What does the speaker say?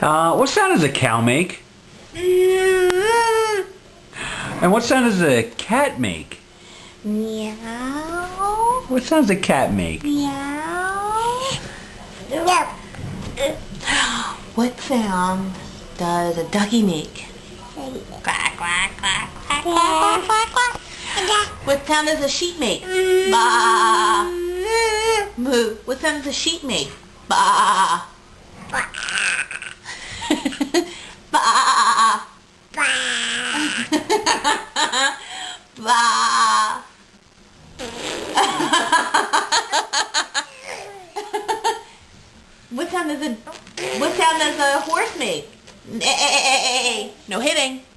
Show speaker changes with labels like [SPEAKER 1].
[SPEAKER 1] What sound does a cow make? And what sound does a cat make?
[SPEAKER 2] Meow.
[SPEAKER 1] What sound does a cat make?
[SPEAKER 2] Meow.
[SPEAKER 3] What sound does a ducky make? Quack, quack, quack, quack, quack, quack, quack. What sound does a sheep make? Ba. Moo. What sound does a sheep make? Ba. Ba. Ba. What sound does a horse make? Neigh. No hitting.